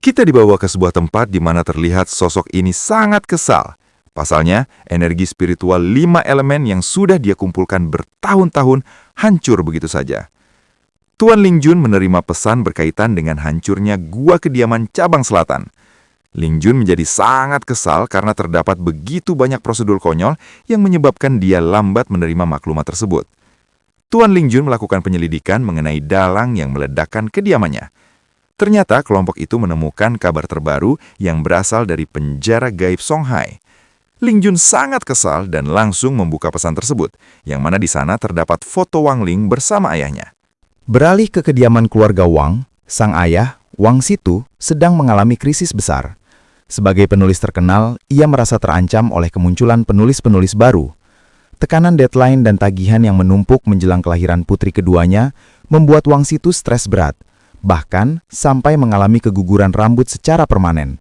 Kita dibawa ke sebuah tempat di mana terlihat sosok ini sangat kesal. Pasalnya, energi spiritual 5 elemen yang sudah dia kumpulkan bertahun-tahun hancur begitu saja. Tuan Lingjun menerima pesan berkaitan dengan hancurnya gua kediaman cabang selatan. Lingjun menjadi sangat kesal karena terdapat begitu banyak prosedur konyol yang menyebabkan dia lambat menerima maklumat tersebut. Tuan Lingjun melakukan penyelidikan mengenai dalang yang meledakkan kediamannya. Ternyata kelompok itu menemukan kabar terbaru yang berasal dari penjara gaib Songhai. Lingjun sangat kesal dan langsung membuka pesan tersebut, yang mana di sana terdapat foto Wang Ling bersama ayahnya. Beralih ke kediaman keluarga Wang, sang ayah, Wang Situ, sedang mengalami krisis besar. Sebagai penulis terkenal, ia merasa terancam oleh kemunculan penulis-penulis baru. Tekanan deadline dan tagihan yang menumpuk menjelang kelahiran putri keduanya membuat Wang Situ stres berat, bahkan sampai mengalami keguguran rambut secara permanen.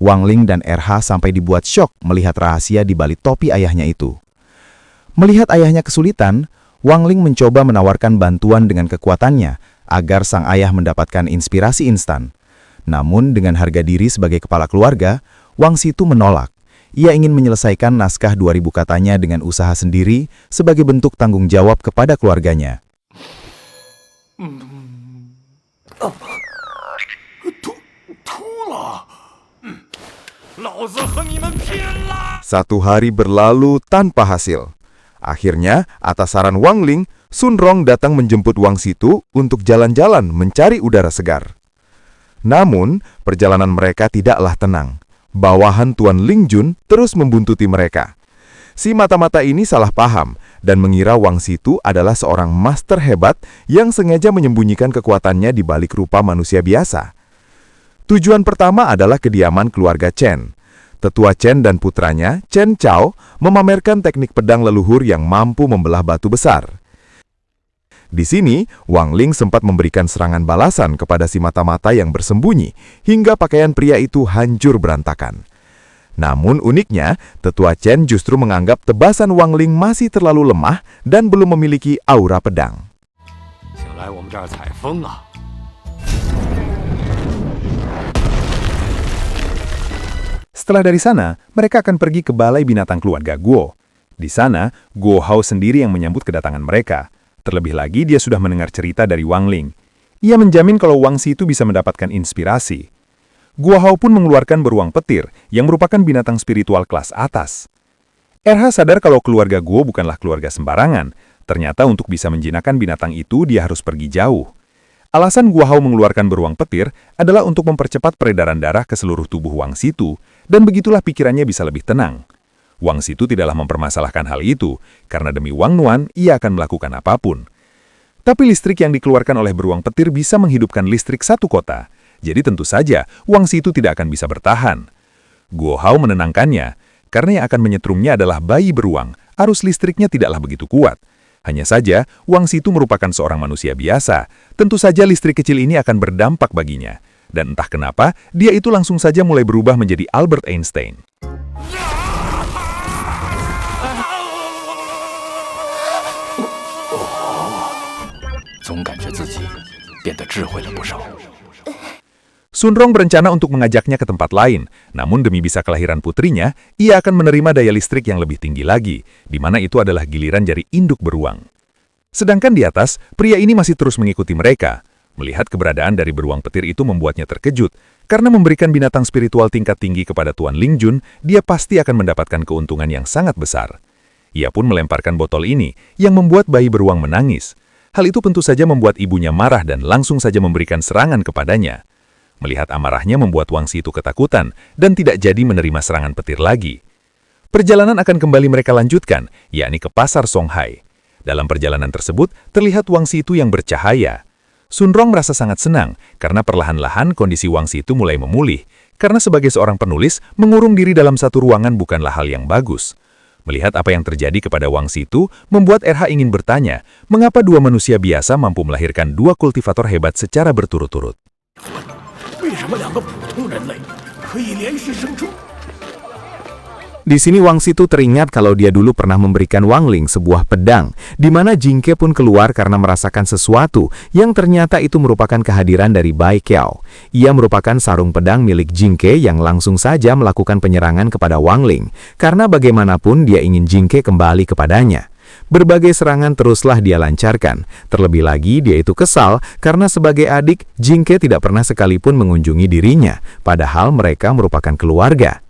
Wang Ling dan RH sampai dibuat syok melihat rahasia di balik topi ayahnya itu. Melihat ayahnya kesulitan, Wang Ling mencoba menawarkan bantuan dengan kekuatannya agar sang ayah mendapatkan inspirasi instan. Namun dengan harga diri sebagai kepala keluarga, Wang Situ menolak. Ia ingin menyelesaikan naskah 2000 katanya dengan usaha sendiri sebagai bentuk tanggung jawab kepada keluarganya. Satu hari berlalu tanpa hasil. Akhirnya, atas saran Wang Ling, Sun Rong datang menjemput Wang Situ untuk jalan-jalan mencari udara segar. Namun, perjalanan mereka tidaklah tenang. Bawahan Tuan Lingjun terus membuntuti mereka. Si mata-mata ini salah paham dan mengira Wang Situ adalah seorang master hebat yang sengaja menyembunyikan kekuatannya di balik rupa manusia biasa. Tujuan pertama adalah kediaman keluarga Chen. Tetua Chen dan putranya, Chen Chao, memamerkan teknik pedang leluhur yang mampu membelah batu besar. Di sini, Wang Ling sempat memberikan serangan balasan kepada si mata-mata yang bersembunyi, hingga pakaian pria itu hancur berantakan. Namun uniknya, Tetua Chen justru menganggap tebasan Wang Ling masih terlalu lemah dan belum memiliki aura pedang. Setelah dari sana, mereka akan pergi ke balai binatang keluarga Guo. Di sana, Guo Hao sendiri yang menyambut kedatangan mereka. Terlebih lagi, dia sudah mendengar cerita dari Wang Ling. Ia menjamin kalau Wang Situ bisa mendapatkan inspirasi. Guo Hao pun mengeluarkan beruang petir, yang merupakan binatang spiritual kelas atas. RH sadar kalau keluarga Guo bukanlah keluarga sembarangan. Ternyata untuk bisa menjinakkan binatang itu, dia harus pergi jauh. Alasan Guo Hao mengeluarkan beruang petir adalah untuk mempercepat peredaran darah ke seluruh tubuh Wang Situ, dan begitulah pikirannya bisa lebih tenang. Wang Situ tidaklah mempermasalahkan hal itu, karena demi Wang Nuan, ia akan melakukan apapun. Tapi listrik yang dikeluarkan oleh beruang petir bisa menghidupkan listrik satu kota, jadi tentu saja Wang Situ tidak akan bisa bertahan. Guo Hao menenangkannya, karena yang akan menyetrumnya adalah bayi beruang, arus listriknya tidaklah begitu kuat. Hanya saja, Wang Situ merupakan seorang manusia biasa, tentu saja listrik kecil ini akan berdampak baginya. Dan entah kenapa, dia itu langsung saja mulai berubah menjadi Albert Einstein. Sun Rong berencana untuk mengajaknya ke tempat lain, namun demi bisa kelahiran putrinya, ia akan menerima daya listrik yang lebih tinggi lagi, di mana itu adalah giliran jari induk beruang. Sedangkan di atas, pria ini masih terus mengikuti mereka. Melihat keberadaan dari beruang petir itu membuatnya terkejut, karena memberikan binatang spiritual tingkat tinggi kepada Tuan Lingjun, dia pasti akan mendapatkan keuntungan yang sangat besar. Ia pun melemparkan botol ini, yang membuat bayi beruang menangis. Hal itu tentu saja membuat ibunya marah dan langsung saja memberikan serangan kepadanya. Melihat amarahnya membuat Wang Situ ketakutan dan tidak jadi menerima serangan petir lagi. Perjalanan akan kembali mereka lanjutkan, yakni ke pasar Songhai. Dalam perjalanan tersebut, terlihat Wang Situ yang bercahaya. Sun Rong merasa sangat senang karena perlahan-lahan kondisi Wang Situ mulai memulih, karena sebagai seorang penulis, mengurung diri dalam satu ruangan bukanlah hal yang bagus. Melihat apa yang terjadi kepada Wang Situ, membuat RH ingin bertanya, mengapa dua manusia biasa mampu melahirkan dua kultivator hebat secara berturut-turut. Di sini Wang Situ teringat kalau dia dulu pernah memberikan Wang Ling sebuah pedang, di mana Jingke pun keluar karena merasakan sesuatu yang ternyata itu merupakan kehadiran dari Bai Qiao. Ia merupakan sarung pedang milik Jingke yang langsung saja melakukan penyerangan kepada Wang Ling, karena bagaimanapun dia ingin Jingke kembali kepadanya. Berbagai serangan teruslah dia lancarkan. Terlebih lagi dia itu kesal karena sebagai adik, Jingke tidak pernah sekalipun mengunjungi dirinya, padahal mereka merupakan keluarga.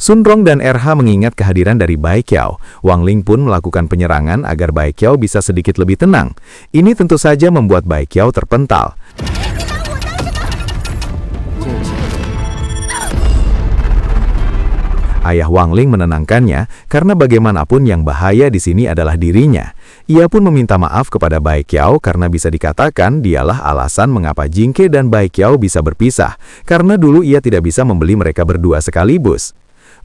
Sun Rong dan RH mengingat kehadiran dari Bai Qiao. Wang Ling pun melakukan penyerangan agar Bai Qiao bisa sedikit lebih tenang. Ini tentu saja membuat Bai Qiao terpental. Ayah Wang Ling menenangkannya karena bagaimanapun yang bahaya di sini adalah dirinya. Ia pun meminta maaf kepada Bai Qiao karena bisa dikatakan dialah alasan mengapa Jingke dan Bai Qiao bisa berpisah, karena dulu ia tidak bisa membeli mereka berdua sekaligus.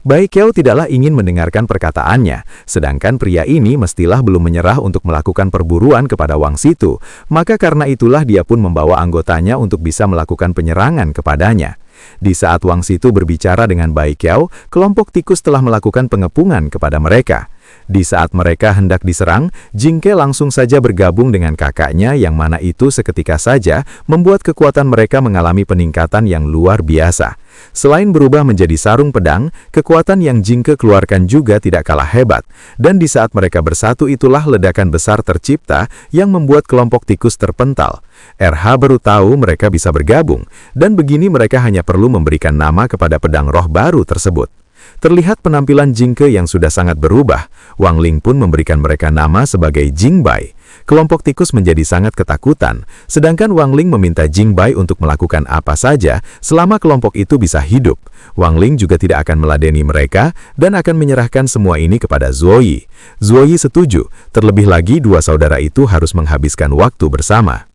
Bai Qiao tidaklah ingin mendengarkan perkataannya, sedangkan pria ini mestilah belum menyerah untuk melakukan perburuan kepada Wang Situ, maka karena itulah dia pun membawa anggotanya untuk bisa melakukan penyerangan kepadanya. Di saat Wang Situ berbicara dengan Bai Qiao, kelompok tikus telah melakukan pengepungan kepada mereka. Di saat mereka hendak diserang, Jingke langsung saja bergabung dengan kakaknya yang mana itu seketika saja membuat kekuatan mereka mengalami peningkatan yang luar biasa. Selain berubah menjadi sarung pedang, kekuatan yang Jingke keluarkan juga tidak kalah hebat. Dan di saat mereka bersatu itulah ledakan besar tercipta yang membuat kelompok tikus terpental. RH baru tahu mereka bisa bergabung, dan begini mereka hanya perlu memberikan nama kepada pedang roh baru tersebut. Terlihat penampilan Jingke yang sudah sangat berubah. Wang Ling pun memberikan mereka nama sebagai Jingbai. Kelompok tikus menjadi sangat ketakutan, sedangkan Wang Ling meminta Jingbai untuk melakukan apa saja selama kelompok itu bisa hidup. Wang Ling juga tidak akan meladeni mereka dan akan menyerahkan semua ini kepada Zuoyi. Zuoyi setuju, terlebih lagi dua saudara itu harus menghabiskan waktu bersama.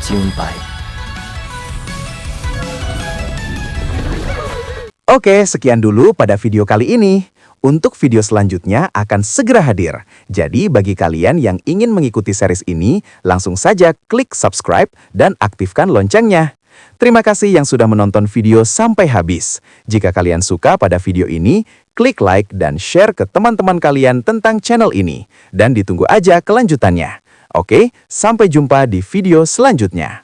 Jingbai. Oke, sekian dulu pada video kali ini. Untuk video selanjutnya akan segera hadir. Jadi bagi kalian yang ingin mengikuti series ini, langsung saja klik subscribe dan aktifkan loncengnya. Terima kasih yang sudah menonton video sampai habis. Jika kalian suka pada video ini, klik like dan share ke teman-teman kalian tentang channel ini. Dan ditunggu aja kelanjutannya. Oke, sampai jumpa di video selanjutnya.